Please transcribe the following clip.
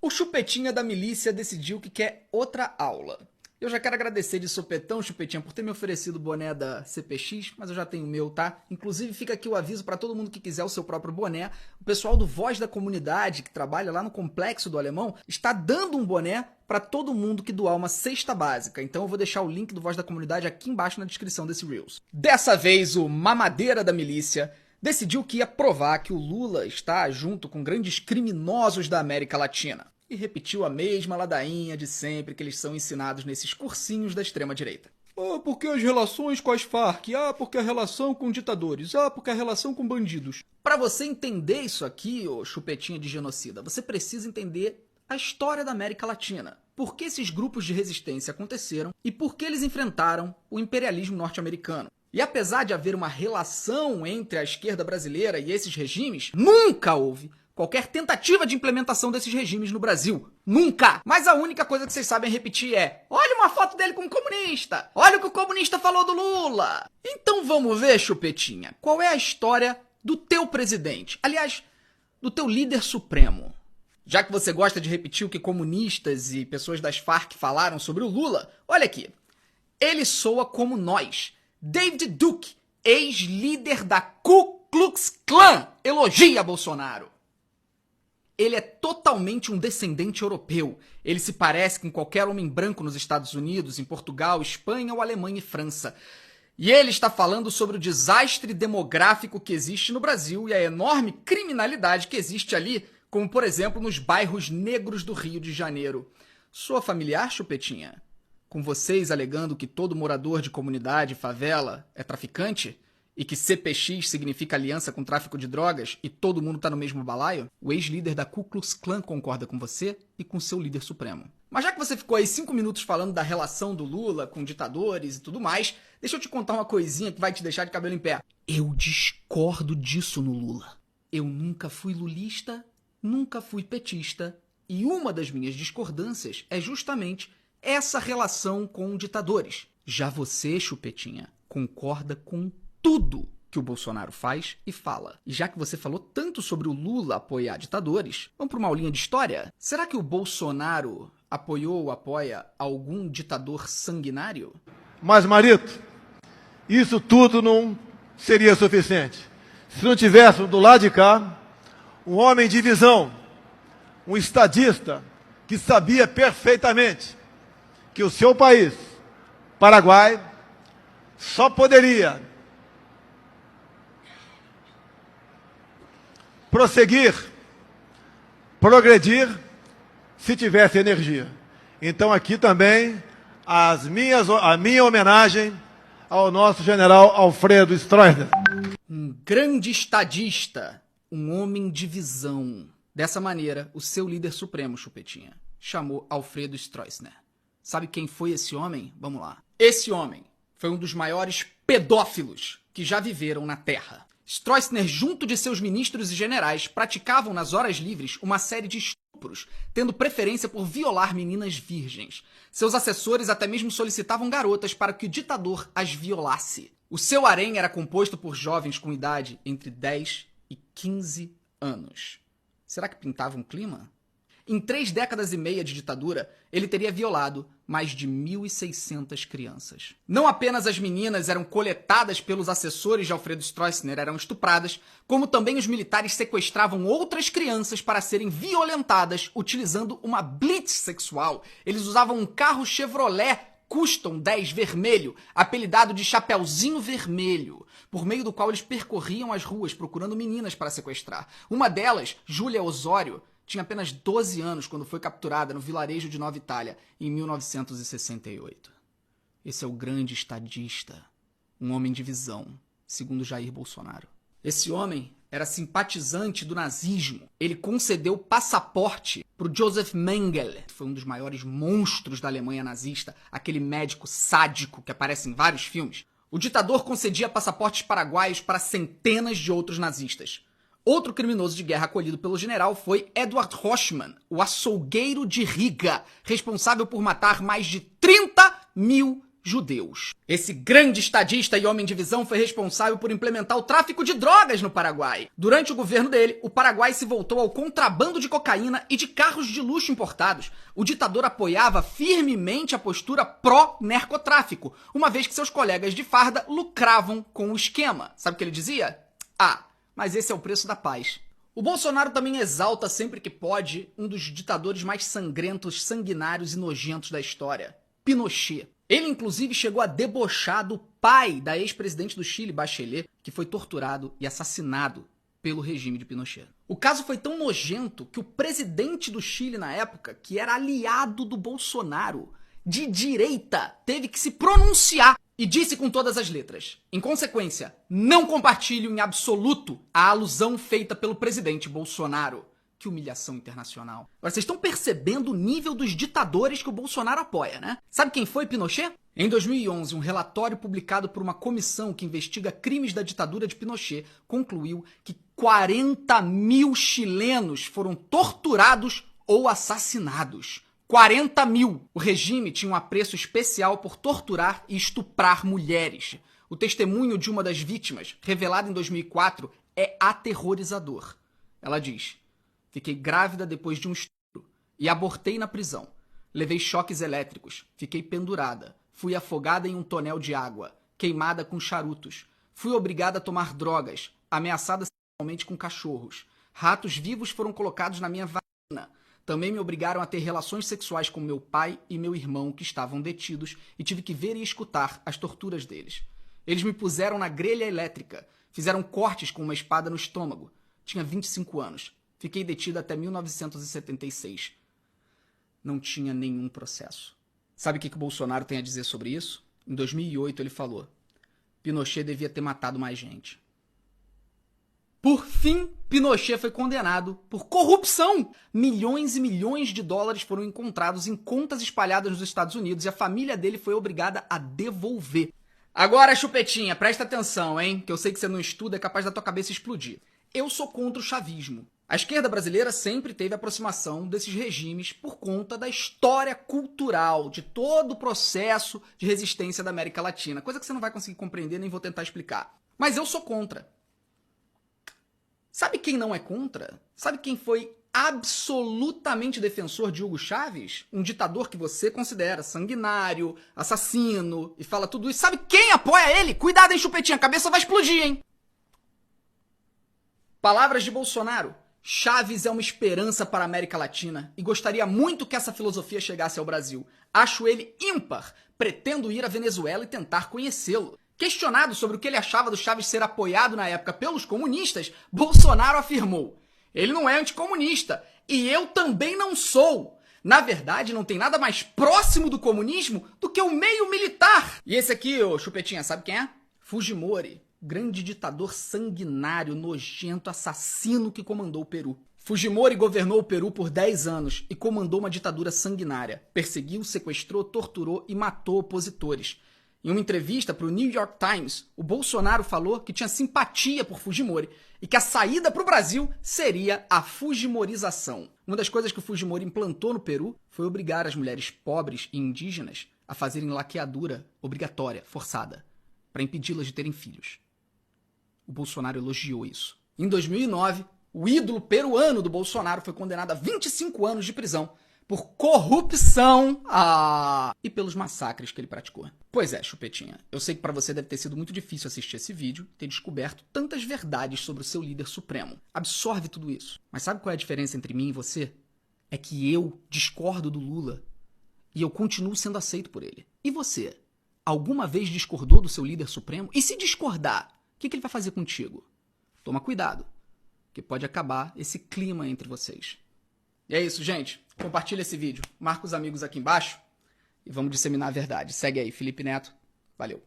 O chupetinha da milícia decidiu que quer outra aula. Eu já quero agradecer de sopetão, Chupetinha, por ter me oferecido o boné da CPX, mas eu já tenho o meu, tá? Inclusive, fica aqui o aviso para todo mundo que quiser o seu próprio boné. O pessoal do Voz da Comunidade, que trabalha lá no Complexo do Alemão, está dando um boné para todo mundo que doar uma cesta básica. Então eu vou deixar o link do Voz da Comunidade aqui embaixo na descrição desse Reels. Dessa vez, o mamadeira da milícia decidiu que ia provar que o Lula está junto com grandes criminosos da América Latina. E repetiu a mesma ladainha de sempre que eles são ensinados nesses cursinhos da extrema-direita. Ah, porque as relações com as Farc? Ah, porque a relação com ditadores? Ah, porque a relação com bandidos? Para você entender isso aqui, ô chupetinha de genocida, você precisa entender a história da América Latina. Por que esses grupos de resistência aconteceram e por que eles enfrentaram o imperialismo norte-americano. E apesar de haver uma relação entre a esquerda brasileira e esses regimes, nunca houve qualquer tentativa de implementação desses regimes no Brasil. Nunca! Mas a única coisa que vocês sabem repetir é: olha uma foto dele com um comunista! Olha o que o comunista falou do Lula! Então vamos ver, chupetinha, qual é a história do teu presidente? Aliás, do teu líder supremo. Já que você gosta de repetir o que comunistas e pessoas das Farc falaram sobre o Lula, olha aqui. Ele soa como nós. David Duke, ex-líder da Ku Klux Klan, elogia Bolsonaro. Ele é totalmente um descendente europeu. Ele se parece com qualquer homem branco nos Estados Unidos, em Portugal, Espanha ou Alemanha e França. E ele está falando sobre o desastre demográfico que existe no Brasil e a enorme criminalidade que existe ali, como por exemplo nos bairros negros do Rio de Janeiro. Soa familiar, chupetinha? Com vocês alegando que todo morador de comunidade e favela é traficante? E que CPX significa aliança com tráfico de drogas e todo mundo tá no mesmo balaio? O ex-líder da Ku Klux Klan concorda com você e com seu líder supremo. Mas já que você ficou aí 5 minutos falando da relação do Lula com ditadores e tudo mais, deixa eu te contar uma coisinha que vai te deixar de cabelo em pé. Eu discordo disso no Lula. Eu nunca fui lulista, nunca fui petista, e uma das minhas discordâncias é justamente essa relação com ditadores. Já você, chupetinha, concorda com tudo que o Bolsonaro faz e fala. E já que você falou tanto sobre o Lula apoiar ditadores, vamos para uma aulinha de história? Será que o Bolsonaro apoiou ou apoia algum ditador sanguinário? Mas, Marito, isso tudo não seria suficiente se não tivéssemos do lado de cá um homem de visão, um estadista que sabia perfeitamente que o seu país, Paraguai, só poderia prosseguir, progredir, se tivesse energia. Então aqui também a minha homenagem ao nosso general Alfredo Stroessner. Um grande estadista, um homem de visão. Dessa maneira, o seu líder supremo, chupetinha, chamou Alfredo Stroessner. Sabe quem foi esse homem? Vamos lá. Esse homem foi um dos maiores pedófilos que já viveram na Terra. Stroessner, junto de seus ministros e generais, praticavam nas horas livres uma série de estupros, tendo preferência por violar meninas virgens. Seus assessores até mesmo solicitavam garotas para que o ditador as violasse. O seu harém era composto por jovens com idade entre 10 e 15 anos. Será que pintava um clima? Em 3 décadas e meia de ditadura, ele teria violado mais de 1.600 crianças. Não apenas as meninas eram coletadas pelos assessores de Alfredo Stroessner, eram estupradas, como também os militares sequestravam outras crianças para serem violentadas utilizando uma blitz sexual. Eles usavam um carro Chevrolet Custom 10 vermelho, apelidado de Chapeuzinho Vermelho, por meio do qual eles percorriam as ruas procurando meninas para sequestrar. Uma delas, Júlia Osório, tinha apenas 12 anos quando foi capturada no vilarejo de Nova Itália, em 1968. Esse é o grande estadista, um homem de visão, segundo Jair Bolsonaro. Esse homem era simpatizante do nazismo. Ele concedeu passaporte para o Joseph Mengele, que foi um dos maiores monstros da Alemanha nazista, aquele médico sádico que aparece em vários filmes. O ditador concedia passaportes paraguaios para centenas de outros nazistas. Outro criminoso de guerra acolhido pelo general foi Edward Rochman, o açougueiro de Riga, responsável por matar mais de 30 mil judeus. Esse grande estadista e homem de visão foi responsável por implementar o tráfico de drogas no Paraguai. Durante o governo dele, o Paraguai se voltou ao contrabando de cocaína e de carros de luxo importados. O ditador apoiava firmemente a postura pró-narcotráfico, uma vez que seus colegas de farda lucravam com o esquema. Sabe o que ele dizia? Ah, mas esse é o preço da paz. O Bolsonaro também exalta sempre que pode um dos ditadores mais sangrentos, sanguinários e nojentos da história, Pinochet. Ele, inclusive, chegou a debochar do pai da ex-presidente do Chile, Bachelet, que foi torturado e assassinado pelo regime de Pinochet. O caso foi tão nojento que o presidente do Chile na época, que era aliado do Bolsonaro, de direita, teve que se pronunciar e disse com todas as letras: em consequência, não compartilho em absoluto a alusão feita pelo presidente Bolsonaro. Que humilhação internacional. Agora, vocês estão percebendo o nível dos ditadores que o Bolsonaro apoia, né? Sabe quem foi Pinochet? Em 2011, um relatório publicado por uma comissão que investiga crimes da ditadura de Pinochet concluiu que 40 mil chilenos foram torturados ou assassinados. 40 mil! O regime tinha um apreço especial por torturar e estuprar mulheres. O testemunho de uma das vítimas, revelado em 2004, é aterrorizador. Ela diz: fiquei grávida depois de um estupro e abortei na prisão. Levei choques elétricos, fiquei pendurada, fui afogada em um tonel de água, queimada com charutos, fui obrigada a tomar drogas, ameaçada sexualmente com cachorros. Ratos vivos foram colocados na minha vagina. Também me obrigaram a ter relações sexuais com meu pai e meu irmão, que estavam detidos, e tive que ver e escutar as torturas deles. Eles me puseram na grelha elétrica, fizeram cortes com uma espada no estômago. Tinha 25 anos. Fiquei detida até 1976. Não tinha nenhum processo. Sabe o que o Bolsonaro tem a dizer sobre isso? Em 2008 ele falou: Pinochet devia ter matado mais gente. Por fim, Pinochet foi condenado por corrupção. Milhões e milhões de dólares foram encontrados em contas espalhadas nos Estados Unidos e a família dele foi obrigada a devolver. Agora, Chupetinha, presta atenção, hein? Que eu sei que você não estuda, é capaz da tua cabeça explodir. Eu sou contra o chavismo. A esquerda brasileira sempre teve aproximação desses regimes por conta da história cultural, de todo o processo de resistência da América Latina. Coisa que você não vai conseguir compreender, nem vou tentar explicar. Mas eu sou contra. Sabe quem não é contra? Sabe quem foi absolutamente defensor de Hugo Chávez? Um ditador que você considera sanguinário, assassino e fala tudo isso. Sabe quem apoia ele? Cuidado, hein, Chupetinha, a cabeça vai explodir, hein? Palavras de Bolsonaro. Chávez é uma esperança para a América Latina e gostaria muito que essa filosofia chegasse ao Brasil. Acho ele ímpar. Pretendo ir à Venezuela e tentar conhecê-lo. Questionado sobre o que ele achava do Chávez ser apoiado na época pelos comunistas, Bolsonaro afirmou: ele não é anticomunista e eu também não sou. Na verdade, não tem nada mais próximo do comunismo do que o meio militar. E esse aqui, ô Chupetinha, sabe quem é? Fujimori. Grande ditador sanguinário, nojento, assassino que comandou o Peru. Fujimori governou o Peru por 10 anos e comandou uma ditadura sanguinária. Perseguiu, sequestrou, torturou e matou opositores. Em uma entrevista para o New York Times, o Bolsonaro falou que tinha simpatia por Fujimori e que a saída para o Brasil seria a fujimorização. Uma das coisas que o Fujimori implantou no Peru foi obrigar as mulheres pobres e indígenas a fazerem laqueadura obrigatória, forçada, para impedi-las de terem filhos. O Bolsonaro elogiou isso. Em 2009, o ídolo peruano do Bolsonaro foi condenado a 25 anos de prisão por corrupção e pelos massacres que ele praticou. Pois é, Chupetinha, eu sei que para você deve ter sido muito difícil assistir esse vídeo e ter descoberto tantas verdades sobre o seu líder supremo. Absorve tudo isso. Mas sabe qual é a diferença entre mim e você? É que eu discordo do Lula e eu continuo sendo aceito por ele. E você? Alguma vez discordou do seu líder supremo? E se discordar, o que ele vai fazer contigo? Toma cuidado, que pode acabar esse clima entre vocês. E é isso, gente. Compartilha esse vídeo, marca os amigos aqui embaixo e vamos disseminar a verdade. Segue aí, Felipe Neto. Valeu.